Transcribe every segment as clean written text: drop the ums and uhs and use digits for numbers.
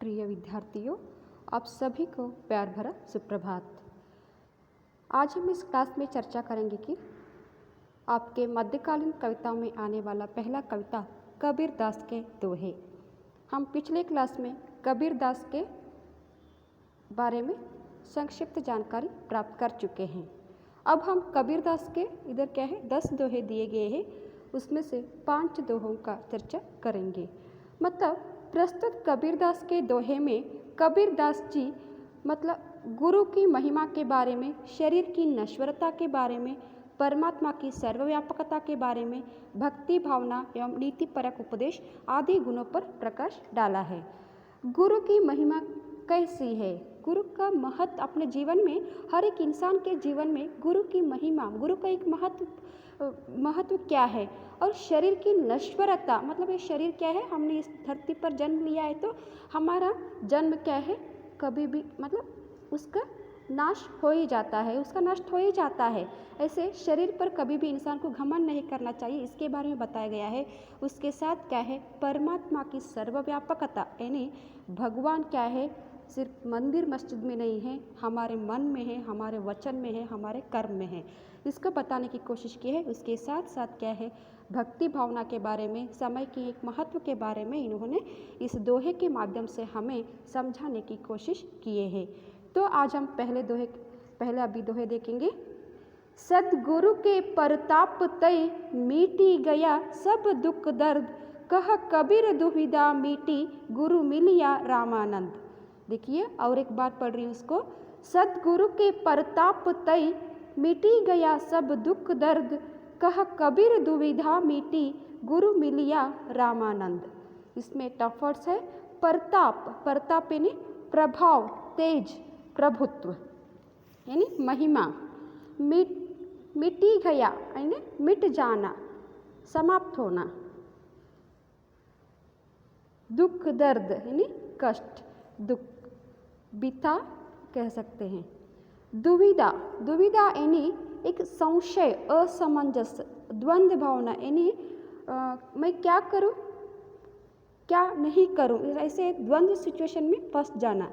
प्रिय विद्यार्थियों, आप सभी को प्यार भरा सुप्रभात। आज हम इस क्लास में चर्चा करेंगे कि आपके मध्यकालीन कविताओं में आने वाला पहला कविता कबीर दास के दोहे। हम पिछले क्लास में कबीर दास के बारे में संक्षिप्त जानकारी प्राप्त कर चुके हैं। अब हम कबीर दास के इधर क्या है 10 दोहे दिए गए हैं, उसमें से 5 दोहों का चर्चा करेंगे। मतलब प्रस्तुत कबीर दास के दोहे में कबीर दास जी मतलब गुरु की महिमा के बारे में, शरीर की नश्वरता के बारे में, परमात्मा की सर्वव्यापकता के बारे में, भक्ति भावना एवं नीतिपरक उपदेश आदि गुणों पर प्रकाश डाला है। गुरु की महिमा कैसी है, गुरु का महत्व अपने जीवन में, हर एक इंसान के जीवन में गुरु की महिमा, गुरु का एक महत्व क्या है, और शरीर की नश्वरता मतलब ये शरीर क्या है, हमने इस धरती पर जन्म लिया है तो हमारा जन्म क्या है, कभी भी मतलब उसका नाश हो ही जाता है, उसका नष्ट हो ही जाता है। ऐसे शरीर पर कभी भी इंसान को घमंड नहीं करना चाहिए, इसके बारे में बताया गया है। उसके साथ क्या है, परमात्मा की सर्वव्यापकता, यानी भगवान क्या है सिर्फ मंदिर मस्जिद में नहीं है, हमारे मन में है, हमारे वचन में है, हमारे कर्म में है, इसको बताने की कोशिश की है। उसके साथ साथ क्या है, भक्ति भावना के बारे में, समय की एक महत्व के बारे में इन्होंने इस दोहे के माध्यम से हमें समझाने की कोशिश किए हैं। तो आज हम पहले अभी दोहे देखेंगे। सद्गुरु के परताप तय मीटी गया सब दुख दर्द, कह कबीर दुविधा मीटी गुरु मिलिया रामानंद। देखिए और एक बार पढ़ रही हूँ उसको। सद्गुरु के परताप तय मिटी गया सब दुख दर्द, कह कबीर दुविधा मीटी गुरु मिलिया रामानंद। इसमें टफ वर्ड्स है। परताप यानी प्रभाव, तेज, प्रभुत्व यानी महिमा। मिटी गया यानी मिट जाना, समाप्त होना। दुख दर्द यानी कष्ट, दुख, बिता कह सकते हैं। दुविधा यानी एक संशय, असमंजस, द्वंद्व भावना यानी मैं क्या करूं क्या नहीं करूं, ऐसे द्वंद्व सिचुएशन में फंस जाना।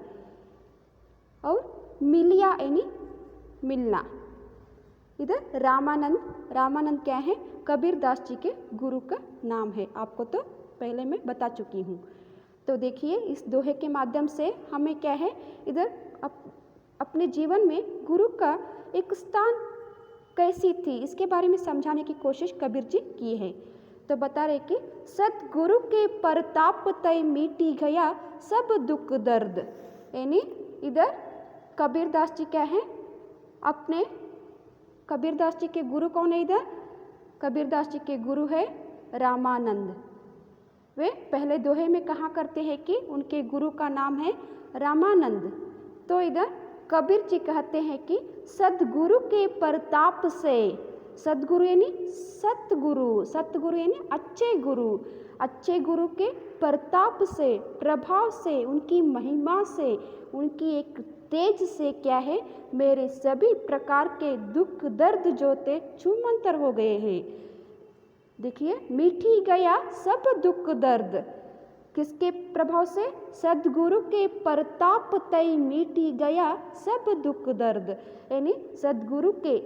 और मिलिया यानी मिलना। इधर रामानंद क्या है, कबीर दास जी के गुरु का नाम है, आपको तो पहले मैं बता चुकी हूँ। तो देखिए इस दोहे के माध्यम से हमें क्या है, इधर अपने जीवन में गुरु का एक स्थान कैसी थी इसके बारे में समझाने की कोशिश कबीर जी की है। तो बता रहे कि सद्गुरु के परताप तय मीटी गया सब दुख दर्द, यानी इधर कबीर दास जी क्या है, अपने कबीर दास जी के गुरु कौन है, इधर कबीर दास जी के गुरु है रामानंद। वे पहले दोहे में कहा करते हैं कि उनके गुरु का नाम है रामानंद। तो इधर कबीर जी कहते हैं कि सद्गुरु के परताप से, सद्गुरु यानी सतगुरु यानी अच्छे गुरु के परताप से, प्रभाव से, उनकी महिमा से, उनकी एक तेज से क्या है, मेरे सभी प्रकार के दुख दर्द जो थे छूमंतर हो गए हैं। देखिए मीठी गया सब दुख दर्द, किसके प्रभाव से, सद्गुरु के परताप तय मीटी गया सब दुख दर्द, यानी सद्गुरु के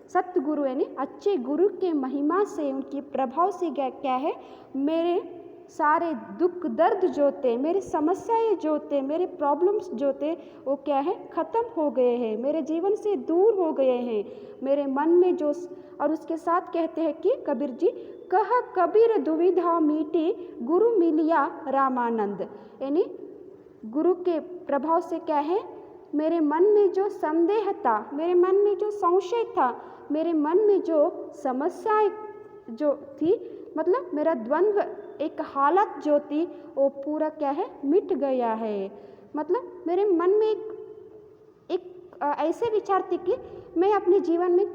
सतगुरु यानी अच्छे गुरु के महिमा से, उनके प्रभाव से क्या है, मेरे सारे दुख दर्द जो थे, मेरी समस्याएं जो थे, मेरे प्रॉब्लम्स जो थे वो क्या है, ख़त्म हो गए हैं, मेरे जीवन से दूर हो गए हैं, मेरे मन में जो। और उसके साथ कहते हैं कि कबीर जी, कह कबीर दुविधा मीटी गुरु मिलिया रामानंद, यानी गुरु के प्रभाव से क्या है, मेरे मन में जो संदेह था, मेरे मन में जो संशय था, मेरे मन में जो समस्याएं जो थी, मतलब मेरा द्वंद्व एक हालत जो थी वो पूरा क्या है, मिट गया है। मतलब मेरे मन में एक ऐसे विचार थे कि मैं अपने जीवन में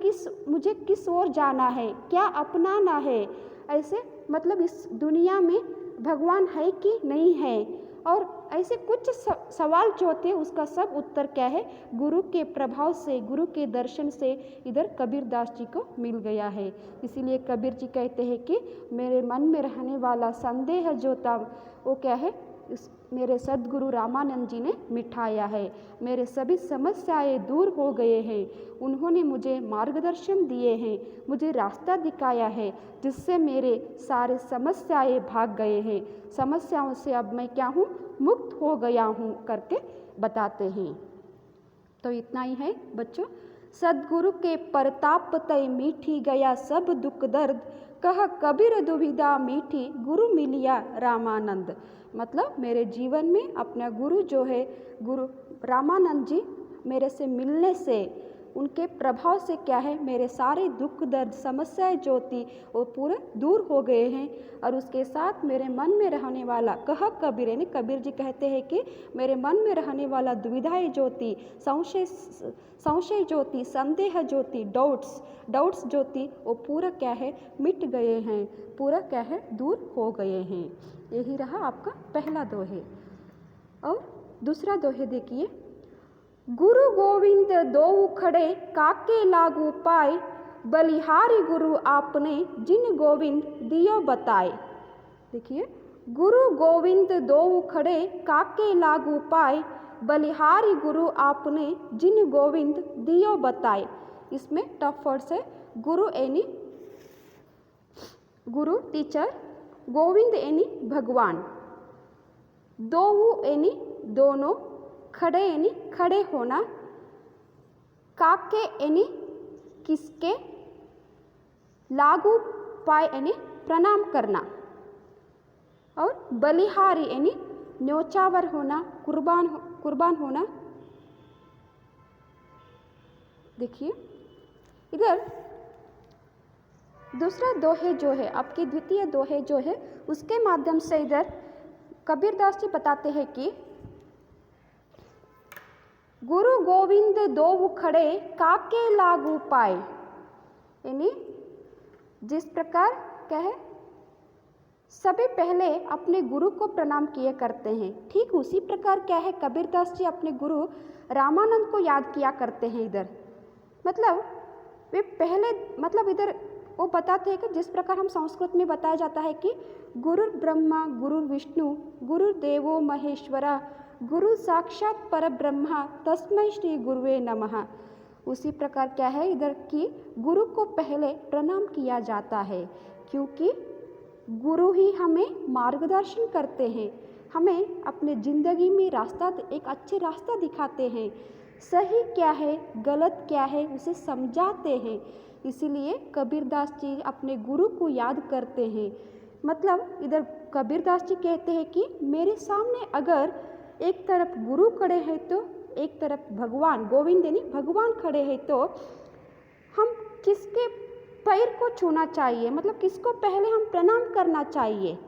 मुझे किस ओर जाना है, क्या अपनाना है, ऐसे मतलब इस दुनिया में भगवान है कि नहीं है, और ऐसे कुछ सवाल जो थे उसका सब उत्तर क्या है, गुरु के प्रभाव से, गुरु के दर्शन से इधर कबीर दास जी को मिल गया है। इसीलिए कबीर जी कहते हैं कि मेरे मन में रहने वाला संदेह जो था वो क्या है, इस मेरे सद्गुरु रामानंद जी ने मिटाया है। मेरे सभी समस्याएं दूर हो गए हैं। उन्होंने मुझे मार्गदर्शन दिए हैं, मुझे रास्ता दिखाया है, जिससे मेरे सारे समस्याएं भाग गए हैं। समस्याओं से अब मैं क्या हूँ, मुक्त हो गया हूँ करके बताते हैं। तो इतना ही है बच्चों। सद्गुरु के परताप तय मीठी गया सब दुख दर्द, कह कबीर दुविधा मीठी गुरु मिलिया रामानंद। मतलब मेरे जीवन में अपना गुरु जो है, गुरु रामानंद जी मेरे से मिलने से, उनके प्रभाव से क्या है, मेरे सारे दुख दर्द समस्याएं जो थी वो पूरे दूर हो गए हैं। और उसके साथ मेरे मन में रहने वाला कह कबीर, यानी कबीर जी कहते हैं कि मेरे मन में रहने वाला दुविधाएं जो थी, संशय जो थी, संदेह जो थी, डाउट्स जो थी, वो पूरा क्या है, मिट गए हैं, पूरा क्या है, दूर हो गए हैं। यही रहा आपका पहला दोहे। और दूसरा दोहे देखिए, गुरु गोविंद दो खड़े काके लागू पाए, बलिहारी गुरु आपने जिन गोविंद दियो बताए। देखिए, गुरु गोविंद दो खड़े काके लागू पाए, बलिहारी गुरु आपने जिन गोविंद दियो बताए। इसमें टफ वर्ड्स है। गुरु यानी गुरु टीचर, गोविंद यानी भगवान, दो यानी दोनों, खड़े यानी खड़े होना, काके यानी किसके, लागू पाए यानी प्रणाम करना, और बलिहारी यानी न्योछावर होना, कुर्बान होना। देखिए इधर दूसरा दोहे जो है, आपकी द्वितीय दोहे जो है, उसके माध्यम से इधर कबीरदास जी बताते हैं कि गुरु गोविंद दो खड़े काके लागू पाए, यानी जिस प्रकार क्या है, सभी पहले अपने गुरु को प्रणाम किए करते हैं, ठीक उसी प्रकार क्या है, कबीरदास जी अपने गुरु रामानंद को याद किया करते हैं। इधर मतलब वे पहले, मतलब इधर वो बताते हैं कि जिस प्रकार हम संस्कृत में बताया जाता है कि गुरु ब्रह्मा गुरु विष्णु गुरु देवो महेश्वरा गुरु साक्षात पर ब्रह्मा तस्मै श्री गुरुवे नमः, उसी प्रकार क्या है इधर कि गुरु को पहले प्रणाम किया जाता है, क्योंकि गुरु ही हमें मार्गदर्शन करते हैं, हमें अपने ज़िंदगी में रास्ता, एक अच्छे रास्ता दिखाते हैं, सही क्या है गलत क्या है उसे समझाते हैं। इसीलिए कबीरदास जी अपने गुरु को याद करते हैं। मतलब इधर कबीरदास जी कहते हैं कि मेरे सामने अगर एक तरफ गुरु खड़े हैं तो एक तरफ भगवान गोविंद यानी भगवान खड़े हैं, तो हम किसके पैर को छूना चाहिए, मतलब किसको पहले हम प्रणाम करना चाहिए।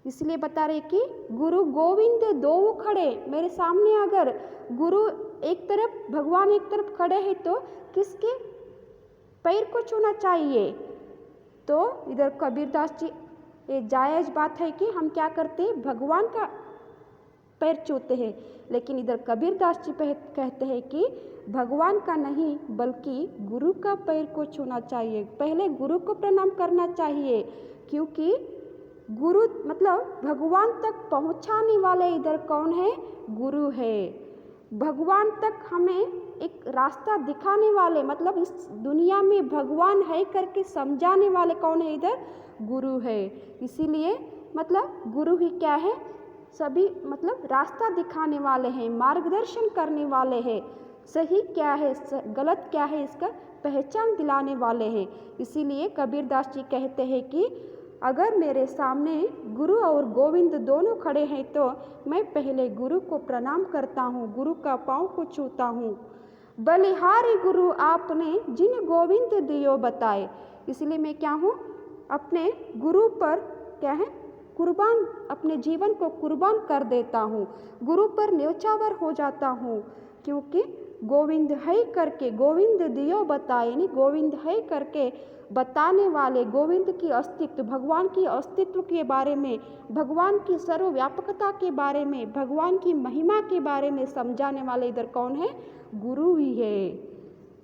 इसलिए बता रहे कि गुरु गोविंद दो खड़े, मेरे सामने अगर गुरु एक तरफ भगवान एक तरफ खड़े हैं तो किसके पैर को छूना चाहिए। तो इधर कबीरदास जी, ये जायज़ बात है कि हम क्या करते हैं, भगवान का पैर छूते हैं, लेकिन इधर कबीरदास जी कहते हैं कि भगवान का नहीं बल्कि गुरु का पैर को छूना चाहिए, पहले गुरु को प्रणाम करना चाहिए, क्योंकि गुरु मतलब भगवान तक पहुंचाने वाले इधर कौन है, गुरु है। भगवान तक हमें एक रास्ता दिखाने वाले, मतलब इस दुनिया में भगवान है करके समझाने वाले कौन है, इधर गुरु है। इसीलिए मतलब गुरु ही क्या है, सभी मतलब रास्ता दिखाने वाले हैं, मार्गदर्शन करने वाले हैं, सही क्या है गलत क्या है इसका पहचान दिलाने वाले हैं। इसीलिए कबीरदास जी कहते हैं कि अगर मेरे सामने गुरु और गोविंद दोनों खड़े हैं तो मैं पहले गुरु को प्रणाम करता हूँ, गुरु का पाँव को छूता हूँ। बलिहारी गुरु आपने जिन गोविंद दियो बताए, इसलिए मैं क्या हूँ, अपने गुरु पर क्या है कुर्बान, अपने जीवन को कुर्बान कर देता हूँ, गुरु पर न्योछावर हो जाता हूँ, क्योंकि गोविंद है करके, गोविंद दियो बताए यानी गोविंद है करके बताने वाले, गोविंद की अस्तित्व, भगवान की अस्तित्व के बारे में, भगवान की सर्वव्यापकता के बारे में, भगवान की महिमा के बारे में समझाने वाले इधर कौन है, गुरु ही है।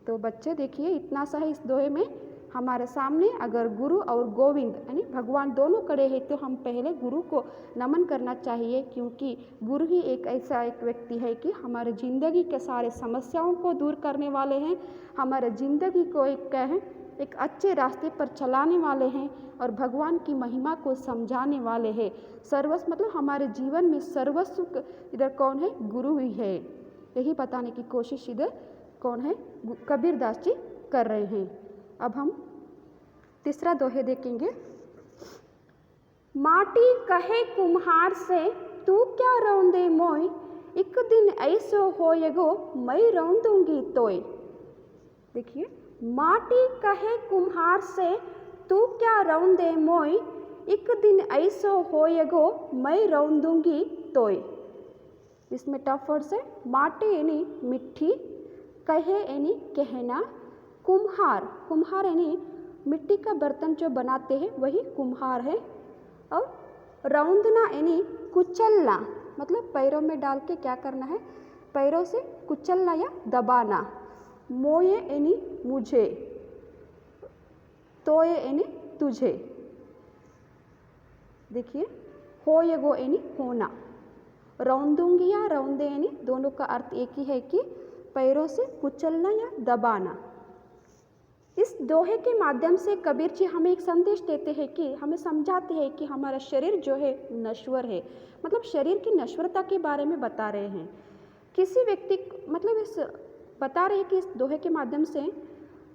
तो बच्चे देखिए इतना सा है इस दोहे में हमारे सामने अगर गुरु और गोविंद यानी भगवान दोनों खड़े हैं तो हम पहले गुरु को नमन करना चाहिए, क्योंकि गुरु ही एक ऐसा एक व्यक्ति है कि हमारे ज़िंदगी के सारे समस्याओं को दूर करने वाले हैं, हमारे ज़िंदगी को एक अच्छे रास्ते पर चलाने वाले हैं और भगवान की महिमा को समझाने वाले हैं। सर्वस्व मतलब हमारे जीवन में सर्वस्व इधर कौन है? गुरु ही है। यही बताने की कोशिश इधर कौन है? कबीरदास जी कर रहे हैं। अब हम तीसरा दोहे देखेंगे। माटी कहे कुम्हार से तू क्या रौंदे मोय, एक दिन ऐसो होएगो मैं रौंदूंगी तोय। देखिए, माटी कहे कुम्हार से तू क्या रौंदे मोय, एक दिन ऐसो होएगो मैं रौंदूंगी तोय। इसमें टफ वर्ड्स है। माटी यानी मिट्टी, कहे यानी कहना, कुम्हार, कुम्हार यानी मिट्टी का बर्तन जो बनाते हैं वही कुम्हार है, और रौंदना यानी कुचलना, मतलब पैरों में डाल के क्या करना है? पैरों से कुचलना या दबाना। मोये यानी मुझे, तोये यानी तुझे। देखिए, होएगो यानी होना, रौंदूंगी या रौंदे यानी दोनों का अर्थ एक ही है कि पैरों से कुचलना या दबाना। इस दोहे के माध्यम से कबीर जी हमें एक संदेश देते हैं कि हमें समझाते हैं कि हमारा शरीर जो है नश्वर है, मतलब शरीर की नश्वरता के बारे में बता रहे हैं। किसी व्यक्ति मतलब इस बता रहे हैं कि इस दोहे के माध्यम से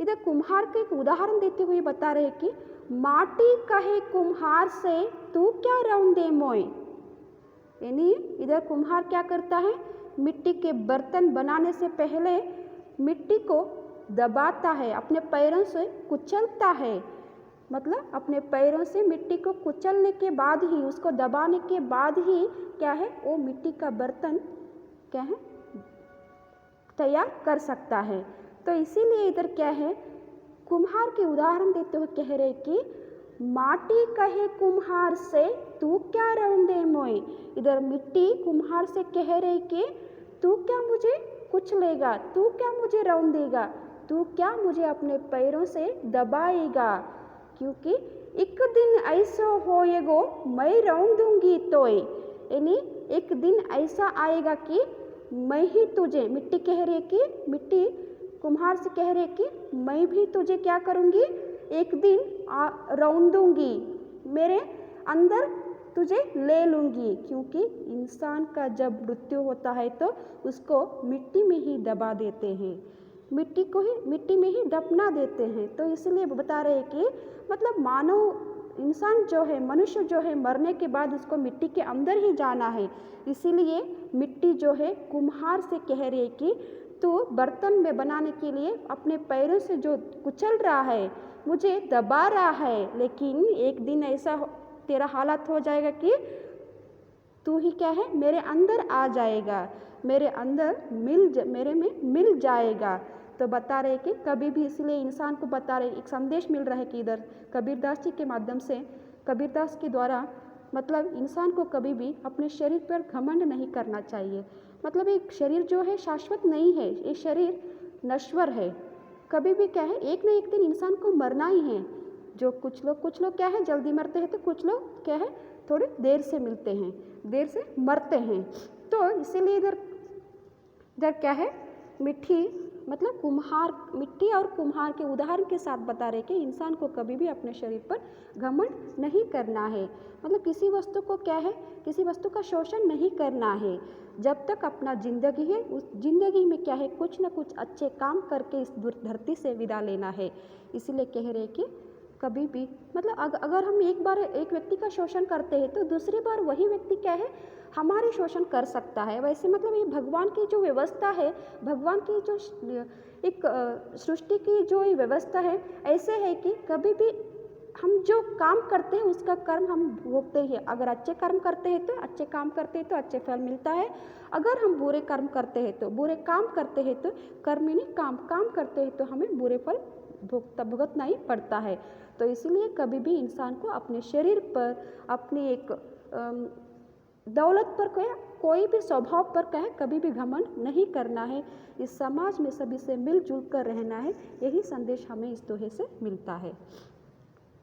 इधर कुम्हार का एक उदाहरण देते हुए बता रहे हैं कि माटी कहे कुम्हार से तू क्या रौंदे मोय, यानी इधर कुम्हार क्या करता है? मिट्टी के बर्तन बनाने से पहले मिट्टी को दबाता है, अपने पैरों से कुचलता है, मतलब अपने पैरों से मिट्टी को कुचलने के बाद ही, उसको दबाने के बाद ही क्या है? वो मिट्टी का बर्तन क्या है? तैयार कर सकता है। तो इसीलिए इधर क्या है? कुम्हार के उदाहरण देते हुए कह रहे कि माटी कहे कुम्हार से तू क्या रौंदे मोय। इधर मिट्टी कुम्हार से कह रही कि तू क्या मुझे कुचलेगा, तू क्या मुझे रौंदेगा, तू क्या मुझे अपने पैरों से दबाएगा, क्योंकि एक दिन ऐसा होएगो मैं रौंदूंगी तोय, यानी एक दिन ऐसा आएगा कि मैं ही तुझे, मिट्टी कह रही कि मिट्टी कुम्हार से कह रही कि मैं भी तुझे क्या करूँगी? एक दिन रौंदूंगी, मेरे अंदर तुझे ले लूँगी, क्योंकि इंसान का जब मृत्यु होता है तो उसको मिट्टी में ही दबा देते हैं, मिट्टी को ही मिट्टी में ही दफना देते हैं। तो इसलिए बता रहे हैं कि मतलब मानव इंसान जो है, मनुष्य जो है, मरने के बाद उसको मिट्टी के अंदर ही जाना है। इसीलिए मिट्टी जो है कुम्हार से कह रही है कि तू बर्तन में बनाने के लिए अपने पैरों से जो कुचल रहा है, मुझे दबा रहा है, लेकिन एक दिन ऐसा तेरा हालत हो जाएगा कि तू ही क्या है? मेरे अंदर आ जाएगा, मेरे अंदर मेरे में मिल जाएगा। तो बता रहे कि कभी भी, इसलिए इंसान को बता रहे, एक संदेश मिल रहा है कि इधर कबीरदास जी के माध्यम से, कबीरदास के द्वारा मतलब इंसान को कभी भी अपने शरीर पर घमंड नहीं करना चाहिए। मतलब एक शरीर जो है शाश्वत नहीं है, ये शरीर नश्वर है, कभी भी क्या है? एक न एक दिन इंसान को मरना ही है। जो कुछ लोग क्या है जल्दी मरते हैं, तो कुछ लोग क्या है थोड़ी देर से मिलते हैं, देर से मरते हैं। तो इसीलिए इधर क्या है? मतलब कुम्हार, मिट्टी और कुम्हार के उदाहरण के साथ बता रहे कि इंसान को कभी भी अपने शरीर पर घमंड नहीं करना है। मतलब किसी वस्तु को क्या है, किसी वस्तु का शोषण नहीं करना है। जब तक अपना जिंदगी है, उस जिंदगी में क्या है, कुछ न कुछ अच्छे काम करके इस धरती से विदा लेना है। इसीलिए कह रहे कि कभी भी मतलब अगर हम एक बार एक व्यक्ति का शोषण करते हैं तो दूसरी बार वही व्यक्ति क्या है हमारे शोषण कर सकता है। वैसे मतलब ये भगवान की जो व्यवस्था है, भगवान की जो एक सृष्टि की जो ये व्यवस्था है, ऐसे है कि कभी भी हम जो काम करते हैं उसका कर्म हम भोगते हैं। अगर अच्छे कर्म करते हैं तो अच्छे काम करते हैं तो अच्छे फल मिलता है, अगर हम बुरे कर्म करते हैं तो बुरे काम करते हैं तो कर्म यानी काम करते हैं तो हमें बुरे फल भुगतना ही पड़ता है। तो इसीलिए कभी भी इंसान को अपने शरीर पर अपनी एक दौलत पर क्या, कोई भी स्वभाव पर क्या है, कभी भी घमंड नहीं करना है। इस समाज में सभी से मिलजुल कर रहना है। यही संदेश हमें इस दोहे से मिलता है।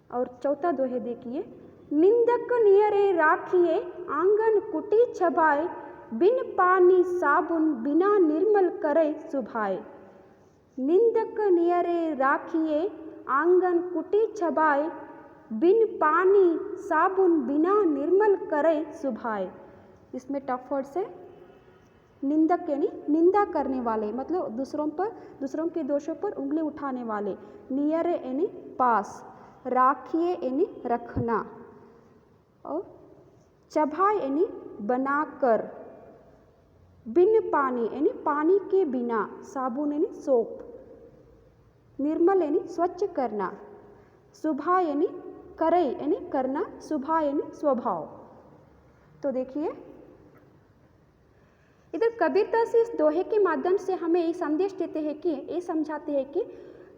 और चौथा दोहे देखिए, निंदक नियरे राखिए आंगन कुटी छबाए, बिन पानी साबुन बिना निर्मल करे सुभाए। निंदक नियरे राखिए आंगन कुटी छबाए, बिन पानी साबुन बिना निर्मल करे सुभाए। इसमें टफ वर्ड्स है। निंदक यानी निंदा करने वाले, मतलब दूसरों के दोषों पर उंगली उठाने वाले। नियरे यानी पास, राखिए यानी रखना, और चबाए यानी बनाकर, बिन पानी यानी पानी के बिना, साबुन यानी सोप, निर्मल यानी स्वच्छ करना, सुभा यानी करे यानी करना, सुभा यानी स्वभाव। तो देखिए इधर कबीरदास इस दोहे के माध्यम से हमें ये संदेश देते हैं कि, ये समझाते हैं कि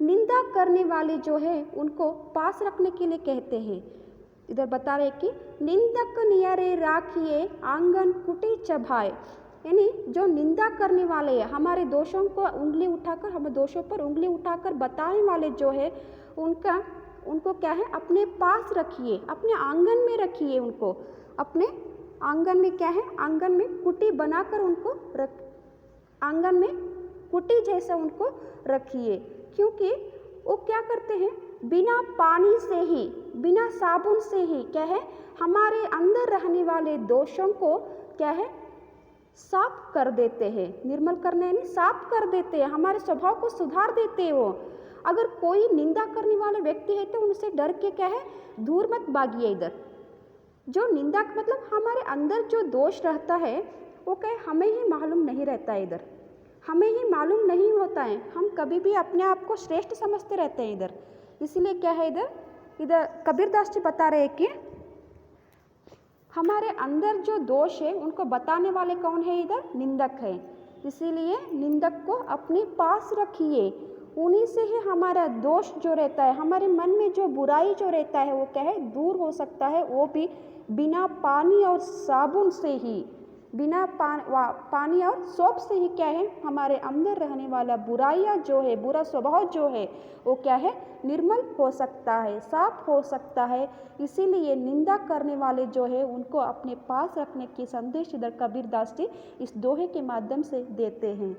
निंदा करने वाले जो है उनको पास रखने के लिए कहते हैं। इधर बता रहे कि निंदक नियरे राखिए आंगन कुटी चबाए, यानी जो निंदा करने वाले हैं, हमारे दोषों को उंगली उठाकर, हमें दोषों पर उंगली उठाकर बताने वाले जो है उनको क्या है, अपने पास रखिए, अपने आंगन में रखिए। उनको अपने आंगन में क्या है, आंगन में कुटी बनाकर उनको आंगन में कुटी जैसा उनको रखिए। क्योंकि वो क्या करते हैं, बिना पानी से ही, बिना साबुन से ही क्या है, हमारे अंदर रहने वाले दोषों को क्या है, साफ कर देते हैं। निर्मल करने यानी साफ कर देते हैं, हमारे स्वभाव को सुधार देते हैं वो। अगर कोई निंदा करने वाला व्यक्ति है तो उनसे डर के क्या है, दूर मत भागिए। इधर जो निंदा मतलब हमारे अंदर जो दोष रहता है वो क्या है, हमें ही मालूम नहीं रहता है। इधर हमें ही मालूम नहीं होता है, हम कभी भी अपने आप को श्रेष्ठ समझते रहते हैं इधर। इसीलिए क्या है, इधर कबीरदास जी बता रहे हैं कि हमारे अंदर जो दोष है उनको बताने वाले कौन है, इधर निंदक है। इसीलिए निंदक को अपने पास रखिए, उन्हीं से ही हमारा दोष जो रहता है, हमारे मन में जो बुराई जो रहता है वो क्या है, दूर हो सकता है। वो भी बिना पानी और साबुन से ही, बिना पानी और सोप से ही क्या है, हमारे अंदर रहने वाला बुराइयाँ जो है, बुरा स्वभाव जो है वो क्या है, निर्मल हो सकता है, साफ हो सकता है। इसीलिए निंदा करने वाले जो है उनको अपने पास रखने की संदेश इधर कबीरदास जी इस दोहे के माध्यम से देते हैं।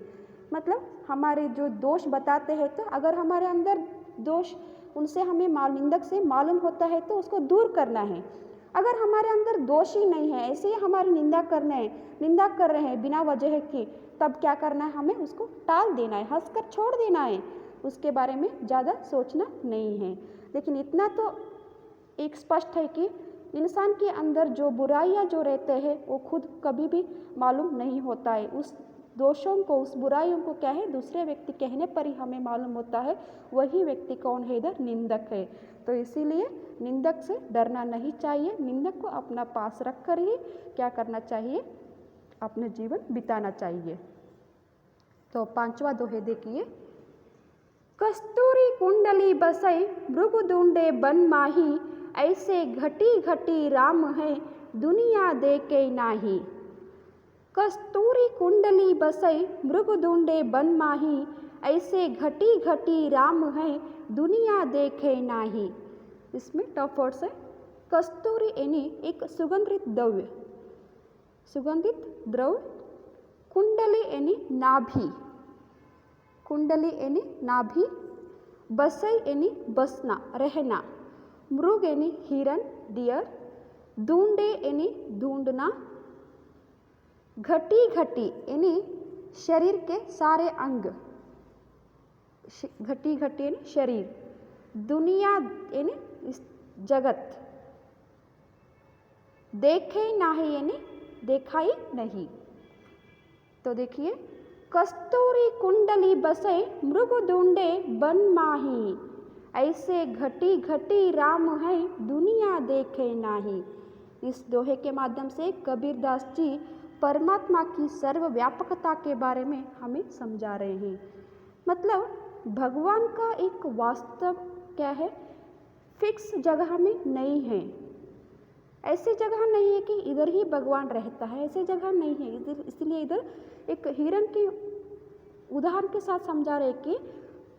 मतलब हमारे जो दोष बताते हैं, तो अगर हमारे अंदर दोष उनसे हमें निंदक से मालूम होता है तो उसको दूर करना है। अगर हमारे अंदर दोष ही नहीं है, ऐसे ही हमारी निंदा कर रहे हैं बिना वजह की, तब क्या करना है, हमें उसको टाल देना है, हंसकर छोड़ देना है, उसके बारे में ज़्यादा सोचना नहीं है। लेकिन इतना तो एक स्पष्ट है कि इंसान के अंदर जो बुराइयां जो रहते हैं वो खुद कभी भी मालूम नहीं होता है। उस दोषों को, उस बुराइयों को क्या है, दूसरे व्यक्ति कहने पर ही हमें मालूम होता है। वही व्यक्ति कौन है, इधर निंदक है। तो इसीलिए निंदक से डरना नहीं चाहिए। निंदक को अपना पास रख कर ही क्या करना चाहिए, अपने जीवन बिताना चाहिए। तो पांचवा दोहे देखिए, कस्तूरी कुंडली बसई मृगुदुंडे बन माही, ऐसे घटी घटी राम है दुनिया देखे नाही। कस्तूरी कुंडली बसई मृगुदुंडे बन माही, ऐसे घटी घटी राम है दुनिया देखे नाही। इसमें टफ वर्ड्स है। कस्तूरी यानी एक सुगंधित द्रव्य, कुंडली यानी नाभि, कुंडली यानी नाभि, बसई यानी बसना, रहना, मृग यानी हिरन, डियर, दूंडे यानी ढूंढना, घटी घटी यानी शरीर के सारे अंग, घटी घटी यानी शरीर, दुनिया यानी जगत, देखे नाही यानी देखाई नहीं। तो देखिए, कस्तूरी कुंडली बसे मृगुदुंडे बन माही, ऐसे घटी घटी राम है दुनिया देखे नाही। इस दोहे के माध्यम से कबीरदास जी परमात्मा की सर्वव्यापकता के बारे में हमें समझा रहे हैं। मतलब भगवान का एक वास्तव क्या है, फिक्स जगह में नहीं है। ऐसी जगह नहीं है कि इधर ही भगवान रहता है, ऐसी जगह नहीं है। इसलिए इधर एक हिरण की उदाहरण के साथ समझा रहे कि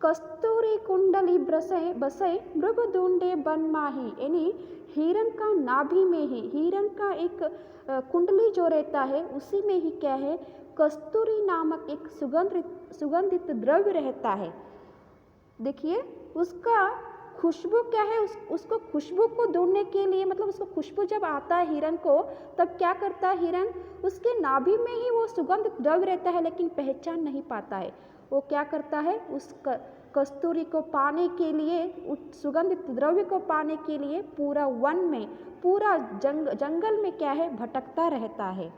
कस्तूरी कुंडली बसे बसे मृगदुंडे बन माही, यानी हिरण का नाभि में ही, हिरण का एक कुंडली जो रहता है उसी में ही क्या है, कस्तूरी नामक एक सुगंधित द्रव्य रहता है। देखिए उसका खुशबू क्या है, उसको खुशबू को ढूंढने के लिए, मतलब उसको खुशबू जब आता है हिरण को, तब क्या करता है हिरण, उसके नाभि में ही वो सुगंध द्रव्य रहता है लेकिन पहचान नहीं पाता है। वो क्या करता है, उस कस्तूरी को पाने के लिए, उस सुगंधित द्रव्य को पाने के लिए पूरा वन में, पूरा जंगल में क्या है, भटकता रहता है।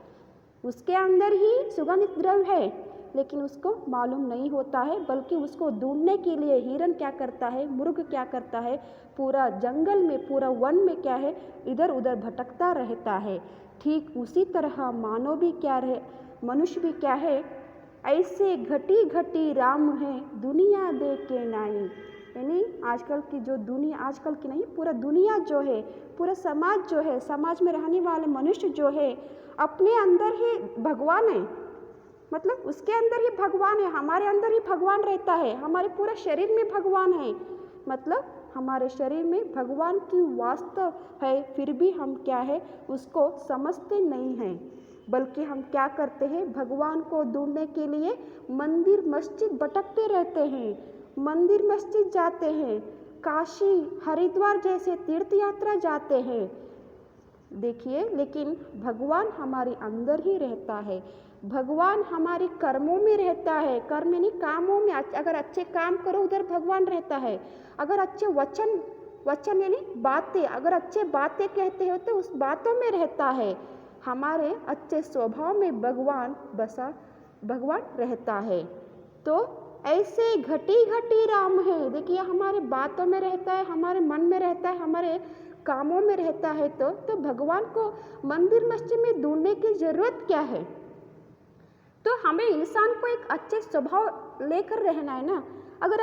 उसके अंदर ही सुगंधित द्रव्य है लेकिन उसको मालूम नहीं होता है, बल्कि उसको ढूंढने के लिए हिरण क्या करता है, मुर्ग क्या करता है, पूरा जंगल में, पूरा वन में क्या है, इधर उधर भटकता रहता है। ठीक उसी तरह मानव भी क्या रहे, मनुष्य भी क्या है, ऐसे घटी घटी राम है दुनिया देखे नाई, यानी आजकल की जो दुनिया, आजकल की नहीं, पूरा दुनिया जो है, पूरा समाज जो है, समाज में रहने वाले मनुष्य जो है, अपने अंदर ही भगवान है, मतलब उसके अंदर ही भगवान है, हमारे अंदर ही भगवान रहता है, हमारे पूरे शरीर में भगवान है, मतलब हमारे शरीर में भगवान की वास्तव है, फिर भी हम क्या है, उसको समझते नहीं हैं, बल्कि हम क्या करते हैं, भगवान को ढूंढने के लिए मंदिर मस्जिद भटकते रहते हैं, मंदिर मस्जिद जाते हैं, काशी हरिद्वार जैसे तीर्थ यात्रा जाते हैं। देखिए लेकिन भगवान हमारे अंदर ही रहता है, भगवान हमारे कर्मों में रहता है, कर्म यानी कामों में, अगर अच्छे काम करो उधर भगवान रहता है, अगर अच्छे वचन यानी बातें, अगर अच्छे बातें कहते हो तो उस बातों में रहता है, हमारे अच्छे स्वभाव में भगवान रहता है। तो ऐसे घटी घटी राम है, देखिए हमारे बातों में रहता है, हमारे मन में रहता है, हमारे कामों में रहता है, तो भगवान को मंदिर मस्जिद में ढूंढने की जरूरत क्या है। तो हमें इंसान को एक अच्छे स्वभाव लेकर रहना है ना, अगर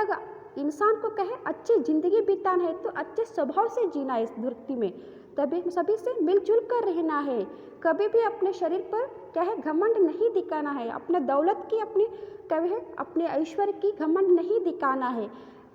इंसान को कहे अच्छी जिंदगी बिताना है तो अच्छे स्वभाव से जीना है इस धरती में, तभी सभी से मिलजुल कर रहना है, कभी भी अपने शरीर पर क्या है घमंड नहीं दिखाना है, अपने दौलत की, अपनी क्या है अपने ऐश्वर्य की घमंड नहीं दिखाना है।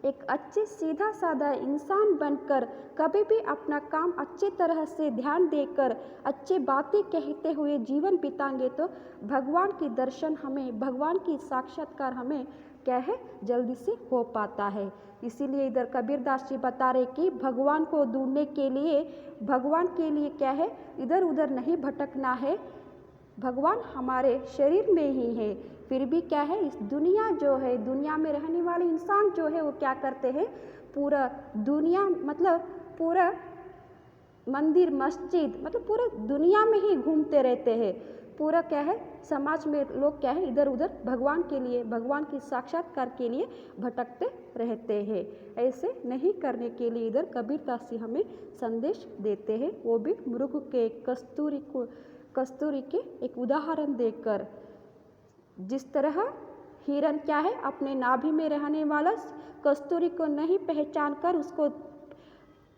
एक अच्छे सीधा साधा इंसान बनकर कभी भी अपना काम अच्छे तरह से ध्यान देकर अच्छे बातें कहते हुए जीवन बिताएंगे तो भगवान की दर्शन हमें, भगवान की साक्षात्कार हमें क्या है जल्दी से हो पाता है। इसीलिए इधर कबीरदास जी बता रहे कि भगवान को ढूंढने के लिए, भगवान के लिए क्या है इधर उधर नहीं भटकना है, भगवान हमारे शरीर में ही है, फिर भी क्या है इस दुनिया जो है, दुनिया में रहने वाले इंसान जो है वो क्या करते हैं, पूरा दुनिया मतलब पूरा मंदिर मस्जिद मतलब पूरा दुनिया में ही घूमते रहते हैं, पूरा क्या है समाज में लोग क्या है इधर उधर भगवान के लिए, भगवान की साक्षात्कार के लिए भटकते रहते हैं। ऐसे नहीं करने के लिए इधर कबीरदास जी हमें संदेश देते हैं, वो भी मृग के कस्तूरी के एक उदाहरण देकर, जिस तरह हिरण क्या है अपने नाभि में रहने वाला कस्तूरी को नहीं पहचान कर उसको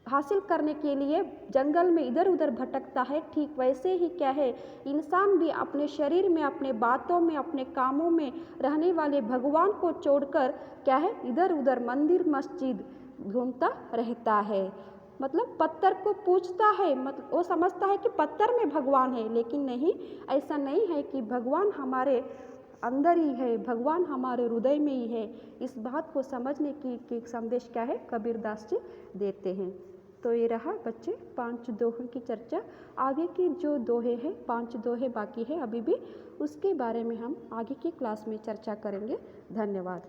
हासिल करने के लिए जंगल में इधर उधर भटकता है, ठीक वैसे ही क्या है इंसान भी अपने शरीर में, अपने बातों में, अपने कामों में रहने वाले भगवान को छोड़कर क्या है इधर उधर मंदिर मस्जिद घूमता रहता है। मतलब पत्थर को पूछता है, मतलब वो समझता है कि पत्थर में भगवान है, लेकिन नहीं, ऐसा नहीं है कि भगवान हमारे अंदर ही है, भगवान हमारे हृदय में ही है। इस बात को समझने की संदेश क्या है कबीरदास जी देते हैं। तो ये रहा बच्चे 5 दोहों की चर्चा। आगे की जो दोहे हैं 5 दोहे बाकी है अभी भी, उसके बारे में हम आगे की क्लास में चर्चा करेंगे। धन्यवाद।